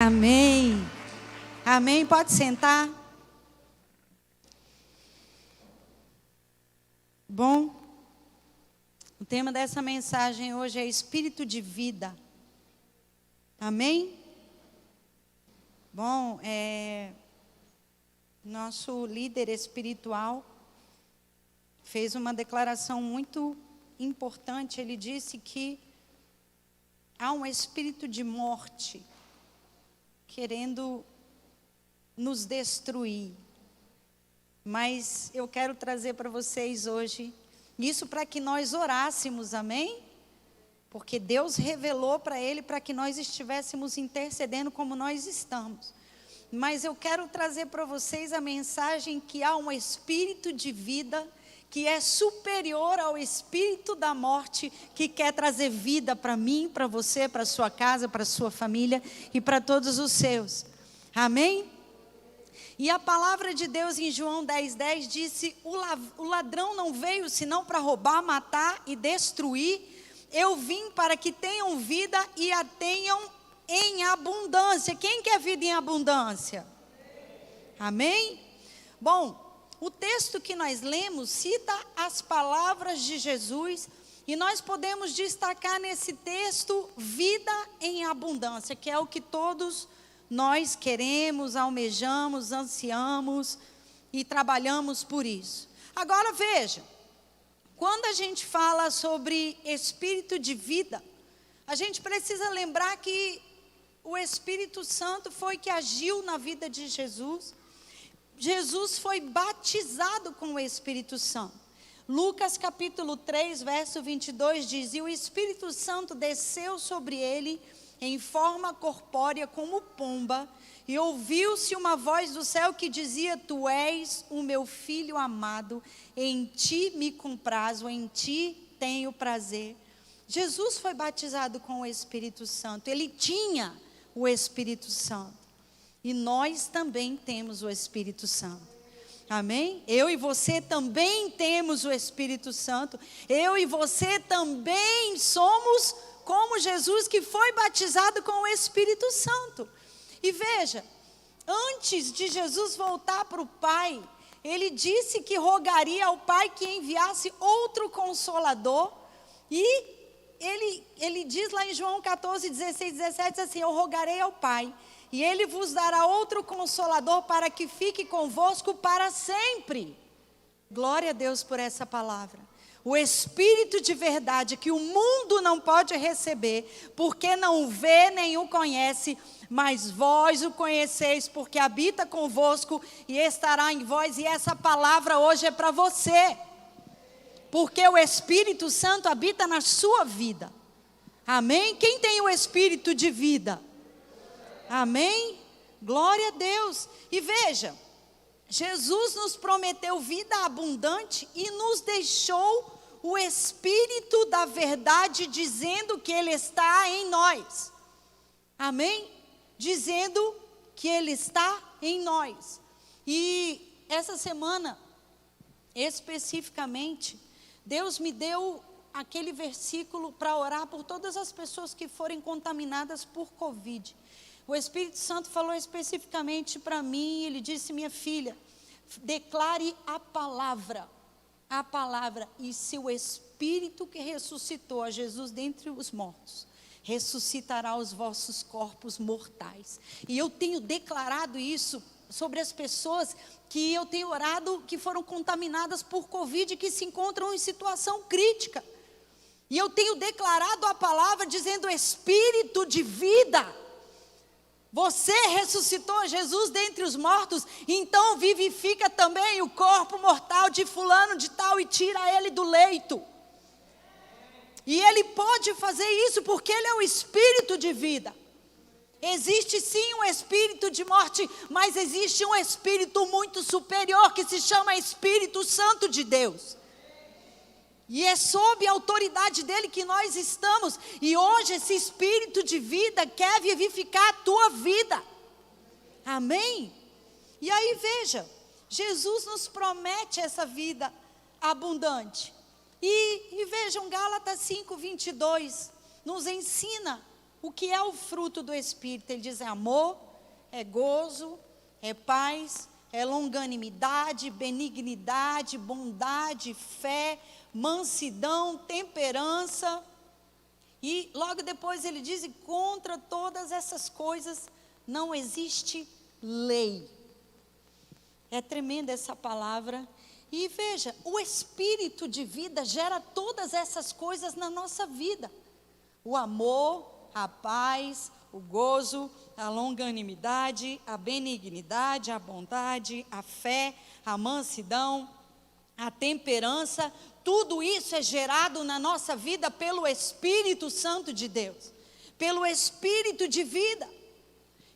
Amém. Amém. Pode sentar. Bom, o tema dessa mensagem hoje é espírito de vida. Amém? Bom, nosso líder espiritual fez uma declaração muito importante. Ele disse que há um espírito de morte querendo nos destruir. Mas eu quero trazer para vocês hoje isso para que nós orássemos, amém? Porque Deus revelou para ele para que nós estivéssemos intercedendo como nós estamos. Mas eu quero trazer para vocês a mensagem que há um espírito de vida que é superior ao espírito da morte, que quer trazer vida para mim, para você, para sua casa, para sua família e para todos os seus. Amém? E a palavra de Deus em João 10:10 disse: o ladrão não veio senão para roubar, matar e destruir. Eu vim para que tenham vida e a tenham em abundância. Quem quer vida em abundância? Amém? Bom, o texto que nós lemos cita as palavras de Jesus e nós podemos destacar nesse texto vida em abundância, que é o que todos nós queremos, almejamos, ansiamos e trabalhamos por isso. Agora veja, quando a gente fala sobre espírito de vida, a gente precisa lembrar que o Espírito Santo foi que agiu na vida de Jesus. Jesus foi batizado com o Espírito Santo. Lucas capítulo 3, verso 22 diz: e o Espírito Santo desceu sobre ele em forma corpórea como pomba, e ouviu-se uma voz do céu que dizia: tu és o meu filho amado, em ti me comprazo, em ti tenho prazer. Jesus foi batizado com o Espírito Santo, ele tinha o Espírito Santo. E nós também temos o Espírito Santo. Amém? Eu e você também temos o Espírito Santo. Eu e você também somos como Jesus, que foi batizado com o Espírito Santo. E veja, antes de Jesus voltar para o Pai, ele disse que rogaria ao Pai que enviasse outro Consolador. E ele diz lá em João 14, 16, 17, assim: eu rogarei ao Pai, e ele vos dará outro Consolador para que fique convosco para sempre. Glória a Deus por essa palavra. O Espírito de verdade que o mundo não pode receber, porque não o vê nem o conhece, mas vós o conheceis, porque habita convosco e estará em vós. E essa palavra hoje é para você, porque o Espírito Santo habita na sua vida. Amém? Quem tem o Espírito de vida? Amém? Glória a Deus. E veja, Jesus nos prometeu vida abundante e nos deixou o Espírito da verdade, dizendo que Ele está em nós. Amém? Dizendo que Ele está em nós. E essa semana, especificamente, Deus me deu aquele versículo para orar por todas as pessoas que forem contaminadas por Covid. O Espírito Santo falou especificamente para mim, ele disse: minha filha, declare a palavra, e se o Espírito que ressuscitou a Jesus dentre os mortos, ressuscitará os vossos corpos mortais. E eu tenho declarado isso sobre as pessoas que eu tenho orado, que foram contaminadas por Covid, que se encontram em situação crítica. E eu tenho declarado a palavra dizendo: Espírito de vida, você ressuscitou Jesus dentre os mortos, então vivifica também o corpo mortal de fulano de tal e tira ele do leito. E Ele pode fazer isso porque Ele é o Espírito de vida. Existe sim um espírito de morte, mas existe um espírito muito superior que se chama Espírito Santo de Deus. E é sob a autoridade dele que nós estamos. E hoje esse espírito de vida quer vivificar a tua vida. Amém? E aí veja, Jesus nos promete essa vida abundante. E vejam, Gálatas 5:22 nos ensina o que é o fruto do Espírito? Ele diz: é amor, é gozo, é paz, é longanimidade, benignidade, bondade, fé, mansidão, temperança. E logo depois ele diz: e contra todas essas coisas não existe lei. É tremenda essa palavra. E veja, o Espírito de vida gera todas essas coisas na nossa vida: o amor, a paz, o gozo, a longanimidade, a benignidade, a bondade, a fé, a mansidão, a temperança. Tudo isso é gerado na nossa vida pelo Espírito Santo de Deus, pelo Espírito de vida.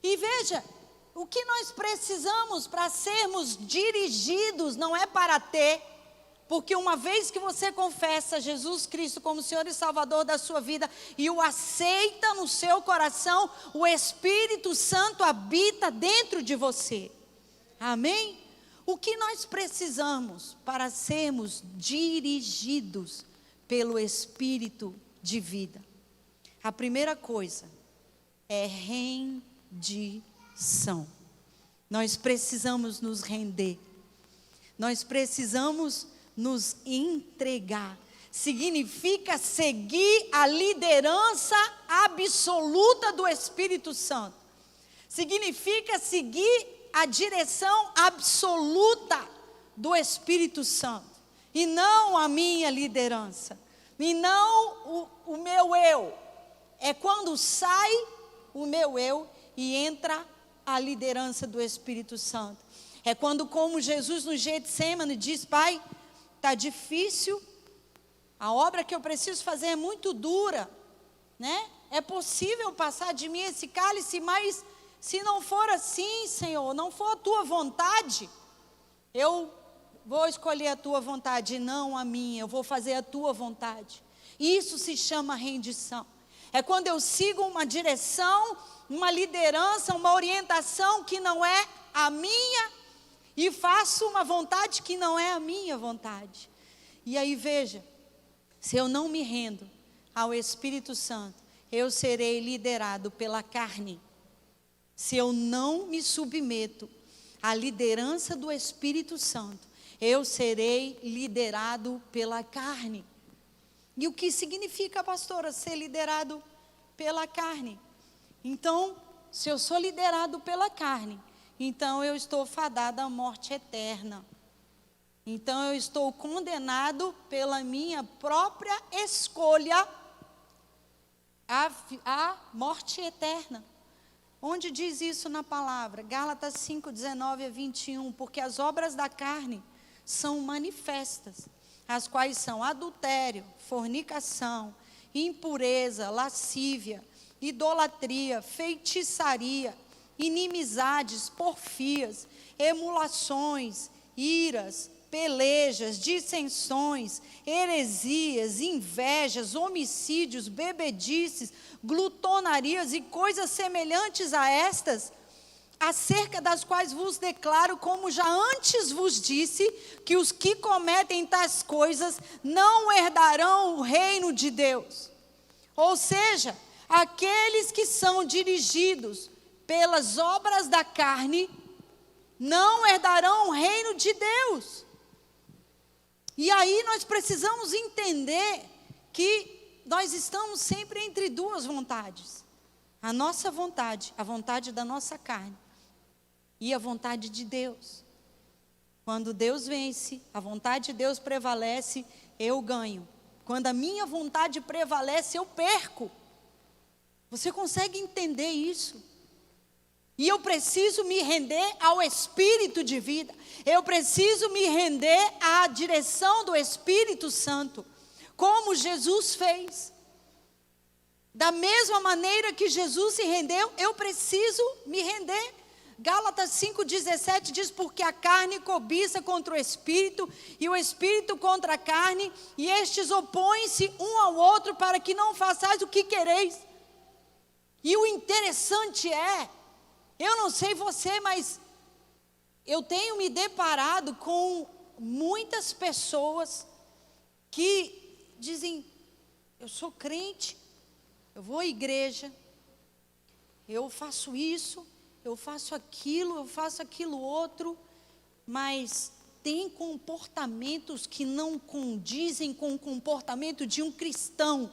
E veja, o que nós precisamos para sermos dirigidos não é para ter, porque uma vez que você confessa Jesus Cristo como Senhor e Salvador da sua vida e o aceita no seu coração, o Espírito Santo habita dentro de você. Amém? O que nós precisamos para sermos dirigidos pelo Espírito de vida? A primeira coisa é rendição. Nós precisamos nos render. Nós precisamos nos entregar. Significa seguir a liderança absoluta do Espírito Santo. Significa seguir a direção absoluta do Espírito Santo. E não a minha liderança. E não o meu eu. É quando sai o meu eu e entra a liderança do Espírito Santo. É quando, como Jesus no Getsêmani diz: Pai, está difícil, a obra que eu preciso fazer é muito dura, né? É possível passar de mim esse cálice, mas se não for assim, Senhor, não for a tua vontade, eu vou escolher a tua vontade e não a minha, eu vou fazer a tua vontade. Isso se chama rendição. É quando eu sigo uma direção, uma liderança, uma orientação que não é a minha e faço uma vontade que não é a minha vontade. E aí veja, se eu não me rendo ao Espírito Santo, eu serei liderado pela carne. Se eu não me submeto à liderança do Espírito Santo, eu serei liderado pela carne. E o que significa, pastora, ser liderado pela carne? Então, se eu sou liderado pela carne, então eu estou fadado à morte eterna. Então eu estou condenado pela minha própria escolha à morte eterna. Onde diz isso na palavra? Gálatas 5:19-21. Porque as obras da carne são manifestas, as quais são adultério, fornicação, impureza, lascívia, idolatria, feitiçaria, inimizades, porfias, emulações, iras, pelejas, dissensões, heresias, invejas, homicídios, bebedices, glutonarias e coisas semelhantes a estas, acerca das quais vos declaro, como já antes vos disse, que os que cometem tais coisas não herdarão o reino de Deus. Ou seja, aqueles que são dirigidos pelas obras da carne não herdarão o reino de Deus. E aí nós precisamos entender que nós estamos sempre entre duas vontades. A nossa vontade, a vontade da nossa carne e a vontade de Deus. Quando Deus vence, a vontade de Deus prevalece, eu ganho. Quando a minha vontade prevalece, eu perco. Você consegue entender isso? E eu preciso me render ao Espírito de vida. Eu preciso me render à direção do Espírito Santo, como Jesus fez. Da mesma maneira que Jesus se rendeu, eu preciso me render. Gálatas 5:17 diz: porque a carne cobiça contra o Espírito, e o Espírito contra a carne, e estes opõem-se um ao outro, para que não façais o que quereis. E o interessante é, eu não sei você, mas eu tenho me deparado com muitas pessoas que dizem: eu sou crente, eu vou à igreja, eu faço isso, eu faço aquilo outro, mas tem comportamentos que não condizem com o comportamento de um cristão.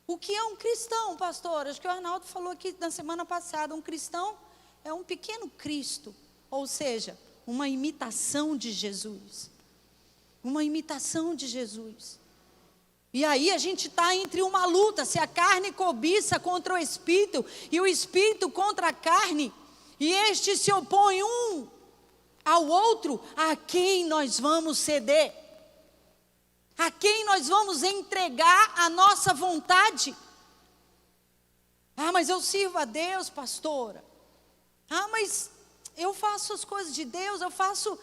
O que é um cristão, pastor? Acho que o Arnaldo falou aqui na semana passada. Um cristão é um pequeno Cristo, ou seja, uma imitação de Jesus. Uma imitação de Jesus. E aí a gente está entre uma luta, se a carne cobiça contra o Espírito, e o Espírito contra a carne, e estes se opõem um ao outro, a quem nós vamos ceder? A quem nós vamos entregar a nossa vontade? Ah, mas eu sirvo a Deus, pastora. Ah, mas eu faço as coisas de Deus, eu faço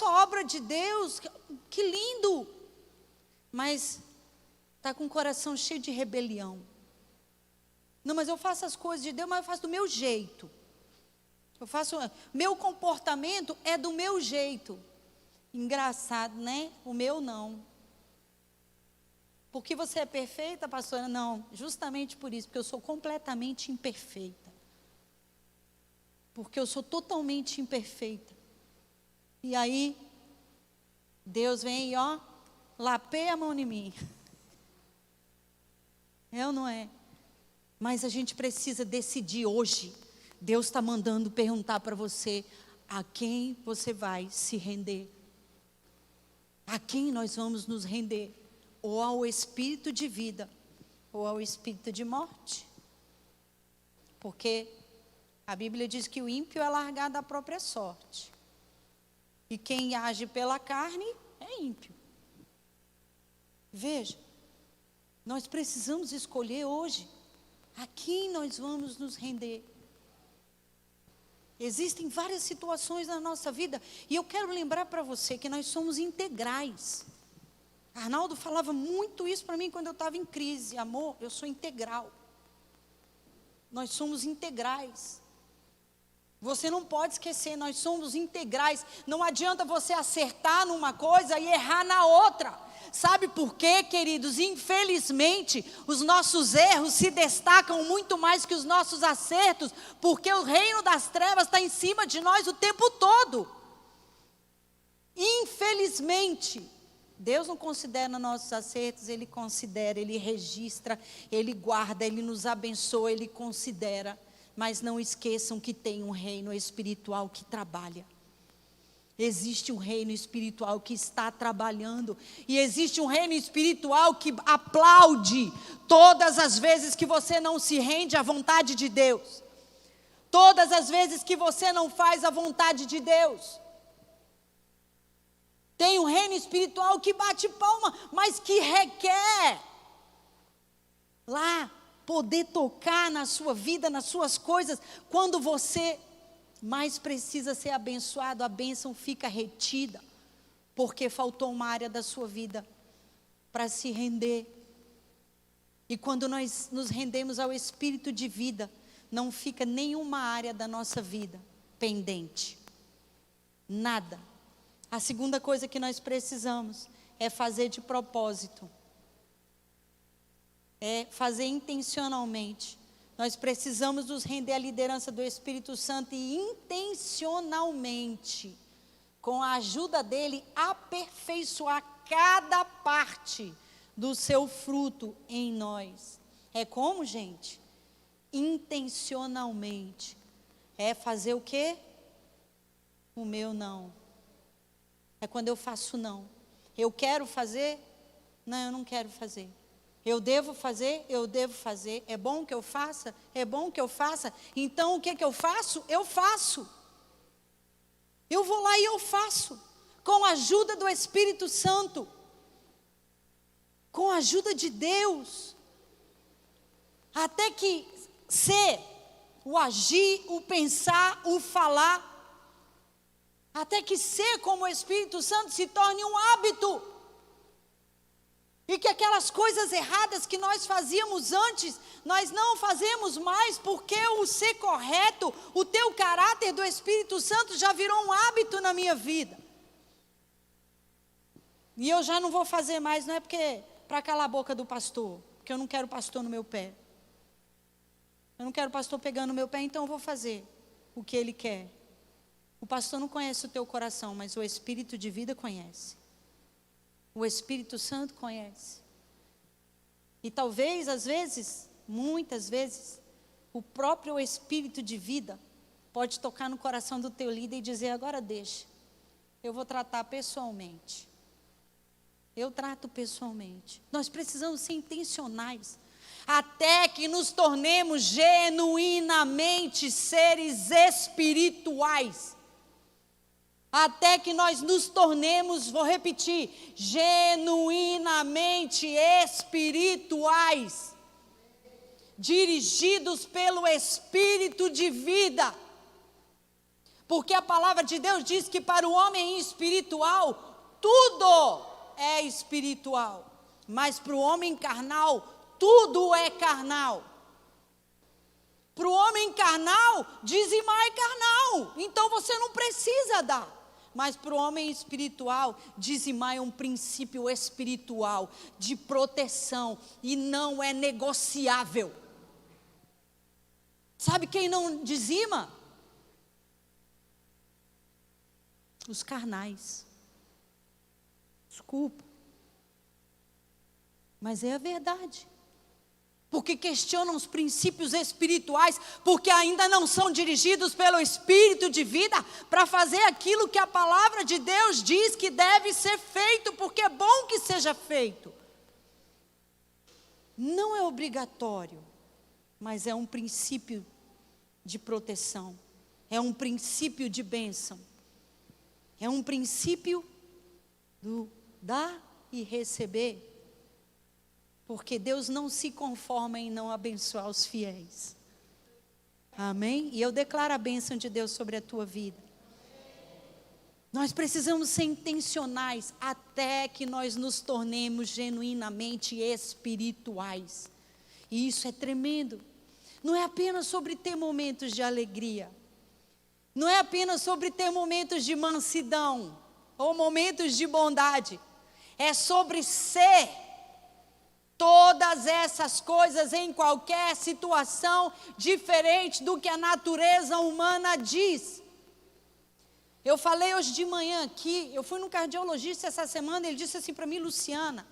a obra de Deus. Que lindo! Mas está com o coração cheio de rebelião. Não, mas eu faço as coisas de Deus, mas eu faço do meu jeito. Meu comportamento é do meu jeito. Engraçado, né? O meu não. Porque você é perfeita, pastora? Não, justamente por isso, porque eu sou completamente imperfeita. Porque eu sou totalmente imperfeita. E aí, Deus vem e lapeia a mão em mim. É ou não é? Mas a gente precisa decidir hoje. Deus está mandando perguntar para você, a quem você vai se render? A quem nós vamos nos render? Ou ao espírito de vida, ou ao espírito de morte. Porque a Bíblia diz que o ímpio é largado à própria sorte. E quem age pela carne é ímpio. Veja, nós precisamos escolher hoje a quem nós vamos nos render. Existem várias situações na nossa vida, e eu quero lembrar para você que nós somos integrais. Arnaldo falava muito isso para mim quando eu estava em crise. Amor, eu sou integral. Nós somos integrais. Você não pode esquecer, nós somos integrais. Não adianta você acertar numa coisa e errar na outra. Sabe por quê, queridos? Infelizmente, os nossos erros se destacam muito mais que os nossos acertos, porque o reino das trevas está em cima de nós o tempo todo. Infelizmente, Deus não considera nossos acertos, Ele considera, Ele registra, Ele guarda, Ele nos abençoa, Ele considera. Mas não esqueçam que tem um reino espiritual que trabalha. Existe um reino espiritual que está trabalhando. E existe um reino espiritual que aplaude todas as vezes que você não se rende à vontade de Deus. Todas as vezes que você não faz a vontade de Deus. Tem um reino espiritual que bate palma, mas que requer lá poder tocar na sua vida, nas suas coisas. Quando você mais precisa ser abençoado, a bênção fica retida, porque faltou uma área da sua vida para se render. E quando nós nos rendemos ao Espírito de vida, não fica nenhuma área da nossa vida pendente. Nada. A segunda coisa que nós precisamos é fazer de propósito. É fazer intencionalmente. Nós precisamos nos render à liderança do Espírito Santo e intencionalmente, com a ajuda dele, aperfeiçoar cada parte do seu fruto em nós. É como, gente? Intencionalmente. É fazer o quê? O meu não. É quando eu faço não. Eu quero fazer? Não, eu não quero fazer. Eu devo fazer? Eu devo fazer. É bom que eu faça? É bom que eu faça. Então o que eu faço? Eu faço. Eu vou lá e eu faço. Com a ajuda do Espírito Santo. Com a ajuda de Deus. Até que ser, o agir, o pensar, o falar. Até que ser como o Espírito Santo se torne um hábito. E que aquelas coisas erradas que nós fazíamos antes, nós não fazemos mais, porque o ser correto, o teu caráter do Espírito Santo já virou um hábito na minha vida. E eu já não vou fazer mais, não é porque para calar a boca do pastor, porque eu não quero pastor no meu pé. Eu não quero o pastor pegando no meu pé, então eu vou fazer o que ele quer. O pastor não conhece o teu coração, mas o Espírito de vida conhece. O Espírito Santo conhece. E talvez, às vezes, muitas vezes, o próprio Espírito de vida pode tocar no coração do teu líder e dizer: agora deixa, eu vou tratar pessoalmente. Eu trato pessoalmente. Nós precisamos ser intencionais, até que nos tornemos genuinamente seres espirituais. Até que nós nos tornemos, vou repetir, genuinamente espirituais, dirigidos pelo Espírito de vida. Porque a palavra de Deus diz que para o homem espiritual, tudo é espiritual, mas para o homem carnal, tudo é carnal. Para o homem carnal, dizimar é carnal, então você não precisa dar. Mas para o homem espiritual, dizimar é um princípio espiritual de proteção e não é negociável. Sabe quem não dizima? Os carnais. Desculpa. Mas é a verdade. Porque questionam os princípios espirituais, porque ainda não são dirigidos pelo Espírito de vida para fazer aquilo que a palavra de Deus diz que deve ser feito, porque é bom que seja feito. Não é obrigatório, mas é um princípio de proteção, é um princípio de bênção, é um princípio do dar e receber. Porque Deus não se conforma em não abençoar os fiéis. Amém? E eu declaro a bênção de Deus sobre a tua vida. Nós precisamos ser intencionais até que nós nos tornemos genuinamente espirituais. E isso é tremendo. Não é apenas sobre ter momentos de alegria. Não é apenas sobre ter momentos de mansidão ou momentos de bondade. É sobre ser todas essas coisas em qualquer situação diferente do que a natureza humana diz. Eu falei hoje de manhã aqui, eu fui no cardiologista essa semana, ele disse assim para mim: Luciana,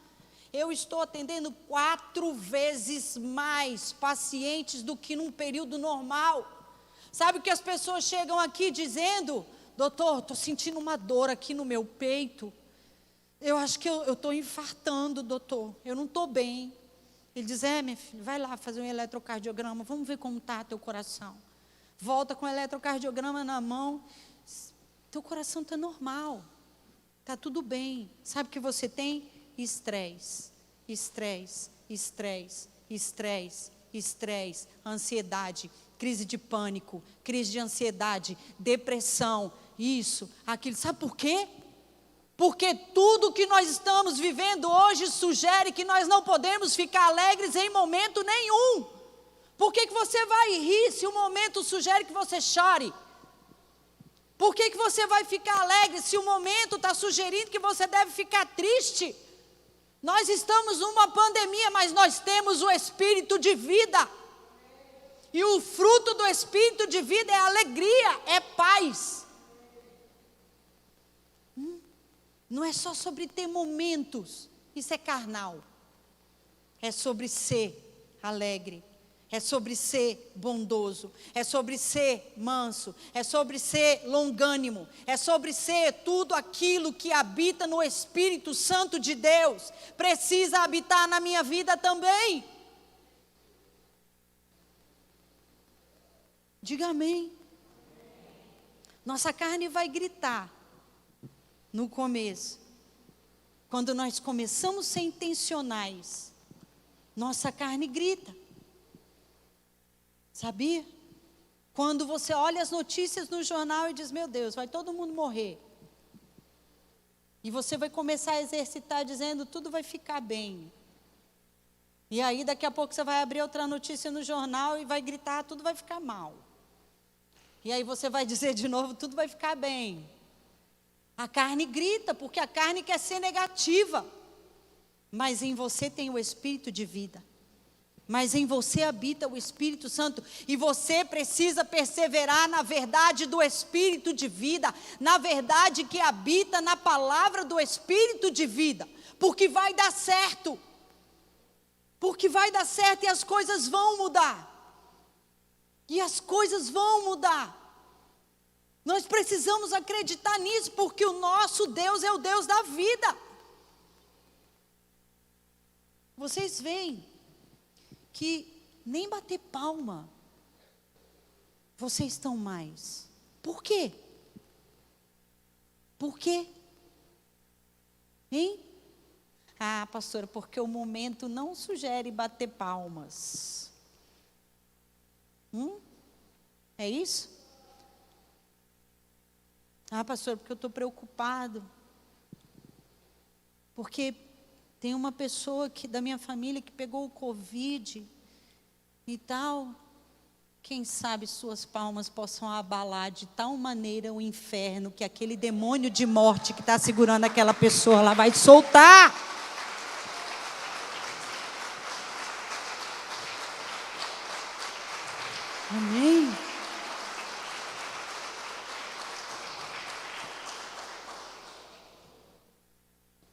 eu estou atendendo 4 vezes mais pacientes do que num período normal. Sabe o que as pessoas chegam aqui dizendo? Doutor, estou sentindo uma dor aqui no meu peito. Eu acho que eu estou infartando, doutor. Eu não estou bem. Ele diz: minha filha, vai lá fazer um eletrocardiograma. Vamos ver como está teu coração. Volta com o eletrocardiograma na mão. Teu coração está normal. Está tudo bem. Sabe o que você tem? Estresse, estresse, estresse, estresse, estresse, ansiedade, crise de pânico, crise de ansiedade, depressão, isso, aquilo. Sabe por quê? Porque tudo que nós estamos vivendo hoje sugere que nós não podemos ficar alegres em momento nenhum. Por que você vai rir se o momento sugere que você chore? Por que você vai ficar alegre se o momento está sugerindo que você deve ficar triste? Nós estamos numa pandemia, mas nós temos o Espírito de vida. E o fruto do Espírito de vida é alegria, é paz. Não é só sobre ter momentos, isso é carnal. É sobre ser alegre, é sobre ser bondoso, é sobre ser manso, é sobre ser longânimo, é sobre ser tudo aquilo que habita no Espírito Santo de Deus. Precisa habitar na minha vida também. Diga amém. Nossa carne vai gritar. No começo, quando nós começamos a ser intencionais, nossa carne grita. Sabia? Quando você olha as notícias no jornal e diz: meu Deus, vai todo mundo morrer. E você vai começar a exercitar dizendo: tudo vai ficar bem. E aí daqui a pouco você vai abrir outra notícia no jornal e vai gritar: tudo vai ficar mal. E aí você vai dizer de novo: tudo vai ficar bem. A carne grita, porque a carne quer ser negativa. Mas em você tem o Espírito de vida. mas em você habita o Espírito Santo, e você precisa perseverar na verdade do Espírito de vida, na verdade que habita na palavra do Espírito de vida, porque vai dar certo, e as coisas vão mudar, nós precisamos acreditar nisso, porque o nosso Deus é o Deus da vida. Vocês veem que nem bater palma vocês estão mais. Por quê? Por quê? Hein? Ah, pastora, porque o momento não sugere bater palmas. É isso? Ah, pastora, porque eu estou preocupado. Porque tem uma pessoa da minha família que pegou o Covid e tal. Quem sabe suas palmas possam abalar de tal maneira o inferno, que aquele demônio de morte que está segurando aquela pessoa lá vai soltar. Amém.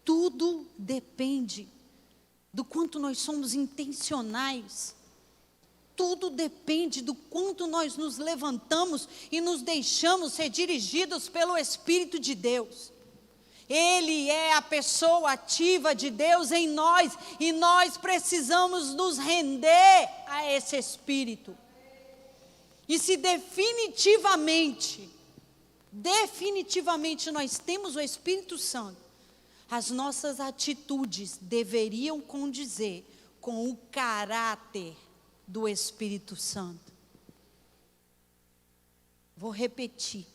Tudo depende do quanto nós somos intencionais. Tudo depende do quanto nós nos levantamos e nos deixamos ser dirigidos pelo Espírito de Deus. Ele é a pessoa ativa de Deus em nós, e nós precisamos nos render a esse Espírito. E se definitivamente nós temos o Espírito Santo, as nossas atitudes deveriam condizer com o caráter do Espírito Santo. Vou repetir.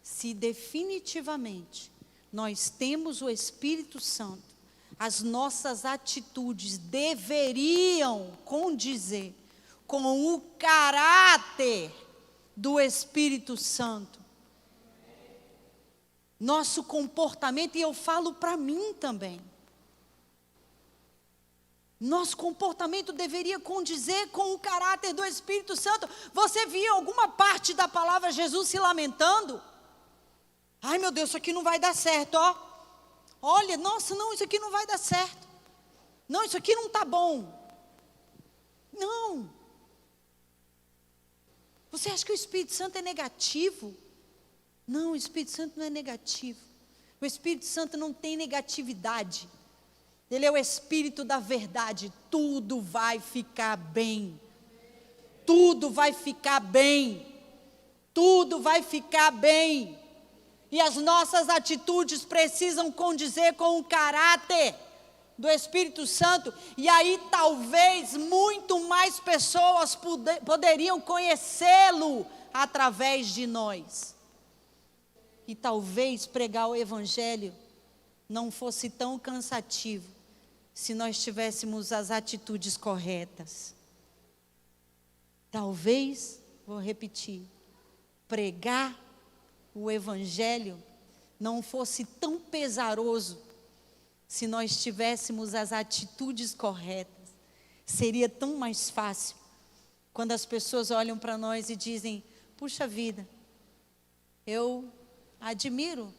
Se definitivamente nós temos o Espírito Santo, as nossas atitudes deveriam condizer com o caráter do Espírito Santo. Nosso comportamento, e eu falo para mim também, nosso comportamento deveria condizer com o caráter do Espírito Santo. Você viu alguma parte da palavra Jesus se lamentando? Ai, meu Deus, isso aqui não vai dar certo, ó. Olha, nossa, não, isso aqui não vai dar certo. Não, isso aqui não está bom. Não. Você acha que o Espírito Santo é negativo? Não, o Espírito Santo não é negativo. O Espírito Santo não tem negatividade. Ele é o Espírito da verdade. Tudo vai ficar bem. Tudo vai ficar bem. Tudo vai ficar bem. E as nossas atitudes precisam condizer com o caráter do Espírito Santo. E aí talvez muito mais pessoas poderiam conhecê-lo através de nós. E talvez pregar o Evangelho não fosse tão cansativo se nós tivéssemos as atitudes corretas. Talvez, vou repetir, pregar o Evangelho não fosse tão pesaroso se nós tivéssemos as atitudes corretas. Seria tão mais fácil quando as pessoas olham para nós e dizem: puxa vida, eu admiro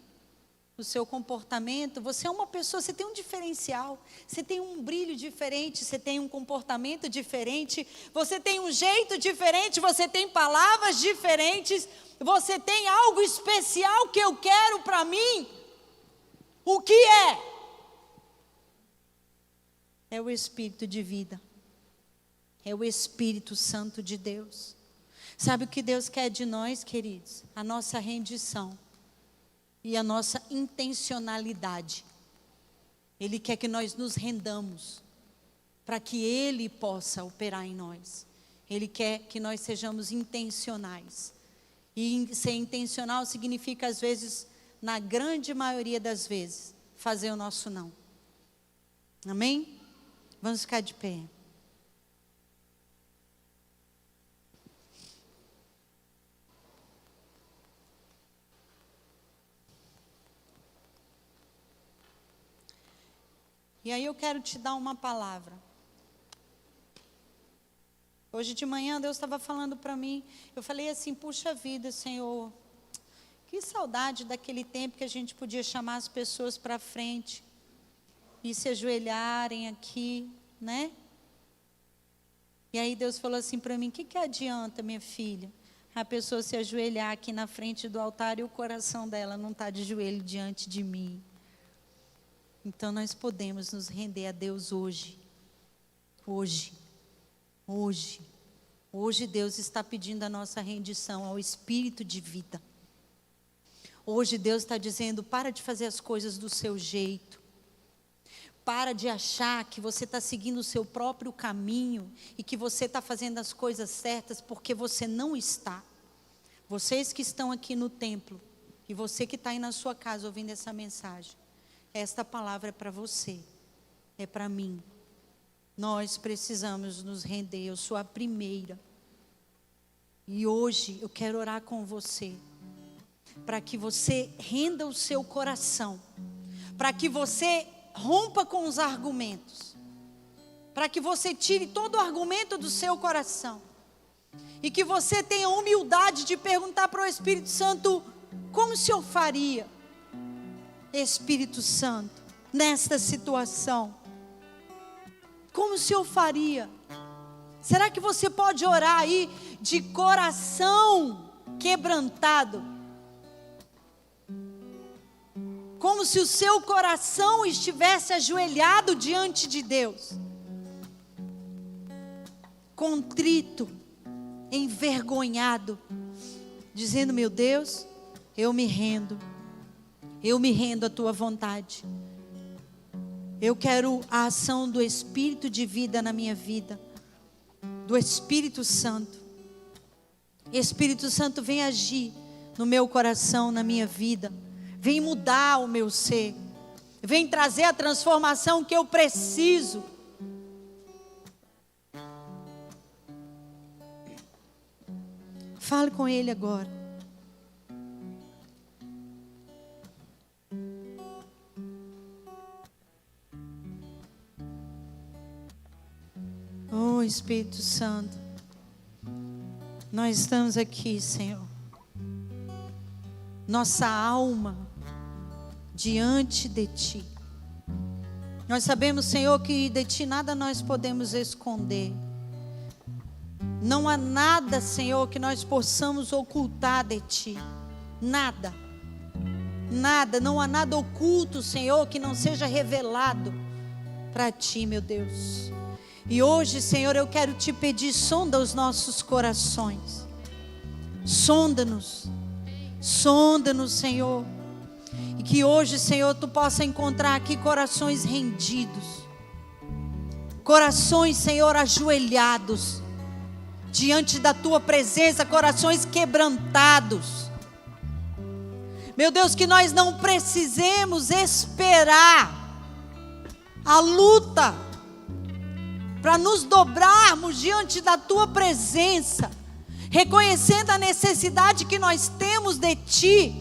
o seu comportamento, você é uma pessoa, você tem um diferencial, você tem um brilho diferente, você tem um comportamento diferente, você tem um jeito diferente, você tem palavras diferentes, você tem algo especial que eu quero para mim. O que é? É o Espírito de vida, é o Espírito Santo de Deus. Sabe o que Deus quer de nós, queridos? A nossa rendição e a nossa intencionalidade. Ele quer que nós nos rendamos para que Ele possa operar em nós. Ele quer que nós sejamos intencionais. E ser intencional significa, às vezes, na grande maioria das vezes, fazer o nosso não. Amém? Vamos ficar de pé. E aí eu quero te dar uma palavra. Hoje de manhã Deus estava falando para mim, eu falei assim, puxa vida, Senhor, que saudade daquele tempo que a gente podia chamar as pessoas para frente e se ajoelharem aqui, né? E aí Deus falou assim para mim, o que adianta, minha filha, a pessoa se ajoelhar aqui na frente do altar e o coração dela não está de joelho diante de mim? Então nós podemos nos render a Deus hoje. Hoje Deus está pedindo a nossa rendição ao Espírito de vida. Hoje Deus está dizendo, para de fazer as coisas do seu jeito. Para de achar que você está seguindo o seu próprio caminho e que você está fazendo as coisas certas, porque você não está. Vocês que estão aqui no templo e você que está aí na sua casa ouvindo essa mensagem, esta palavra é para você, é para mim. Nós precisamos nos render, eu sou a primeira. E hoje eu quero orar com você, para que você renda o seu coração, para que você rompa com os argumentos, para que você tire todo o argumento do seu coração, e que você tenha humildade de perguntar para o Espírito Santo, como o Senhor faria, Espírito Santo, nesta situação? Como o Senhor faria? Será que você pode orar aí de coração quebrantado? Como se o seu coração estivesse ajoelhado diante de Deus. Contrito, envergonhado, dizendo, meu Deus, eu me rendo à tua vontade. Eu quero a ação do Espírito de vida na minha vida, do Espírito Santo. Espírito Santo, vem agir no meu coração, na minha vida. Vem mudar o meu ser. Vem trazer a transformação que eu preciso. Fale com Ele agora. Oh, Espírito Santo, nós estamos aqui, Senhor. Nossa alma diante de Ti. Nós sabemos, Senhor, que de Ti nada nós podemos esconder. Não há nada, Senhor, que nós possamos ocultar de Ti. Nada. Nada, não há nada oculto, Senhor, que não seja revelado para Ti, meu Deus. E hoje, Senhor, eu quero Te pedir, sonda os nossos corações. Sonda-nos. Sonda-nos, Senhor. E que hoje, Senhor, Tu possa encontrar aqui corações rendidos. Corações, Senhor, ajoelhados diante da Tua presença, corações quebrantados. Meu Deus, que nós não precisemos esperar a luta para nos dobrarmos diante da Tua presença, reconhecendo a necessidade que nós temos de Ti,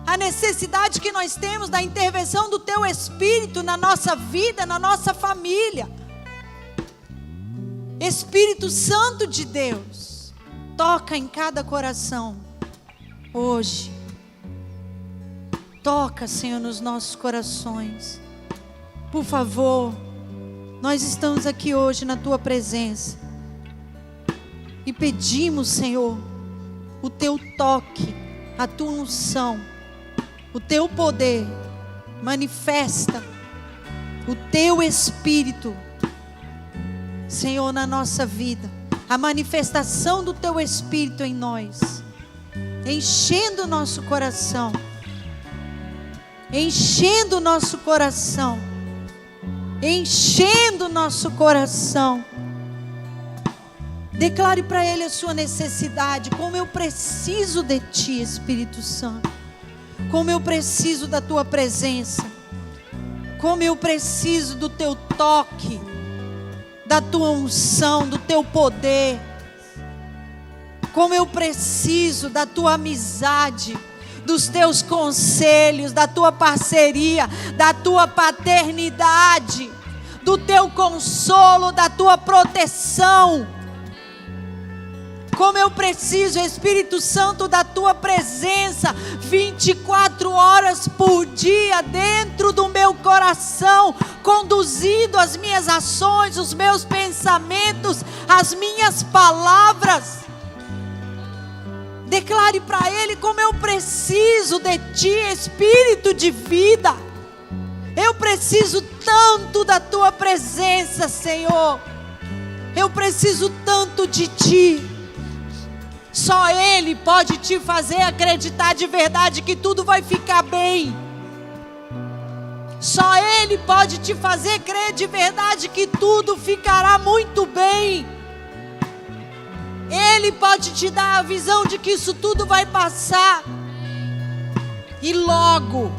a necessidade que nós temos da intervenção do Teu Espírito na nossa vida, na nossa família. Espírito Santo de Deus, toca em cada coração hoje. Toca, Senhor, nos nossos corações. Por favor, nós estamos aqui hoje na Tua presença e pedimos, Senhor, o Teu toque, a Tua unção, o Teu poder. Manifesta o Teu Espírito, Senhor, na nossa vida. A manifestação do Teu Espírito em nós, enchendo o nosso coração. Enchendo o nosso coração. Enchendo o nosso coração. Declare para Ele a sua necessidade. Como eu preciso de Ti, Espírito Santo. Como eu preciso da Tua presença. Como eu preciso do Teu toque, da Tua unção, do Teu poder. Como eu preciso da Tua amizade, dos Teus conselhos, da Tua parceria, da Tua paternidade, do Teu consolo, da Tua proteção. Como eu preciso, Espírito Santo, da tua presença 24 horas por dia dentro do meu coração, conduzindo as minhas ações, os meus pensamentos, as minhas palavras. Declare para Ele: como eu preciso de Ti, Espírito de vida. Eu preciso tanto da Tua presença, Senhor. Eu preciso tanto de Ti. Só Ele pode te fazer acreditar de verdade que tudo vai ficar bem. Só Ele pode te fazer crer de verdade que tudo ficará muito bem. Ele pode te dar a visão de que isso tudo vai passar. E logo.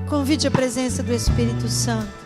Convide a presença do Espírito Santo.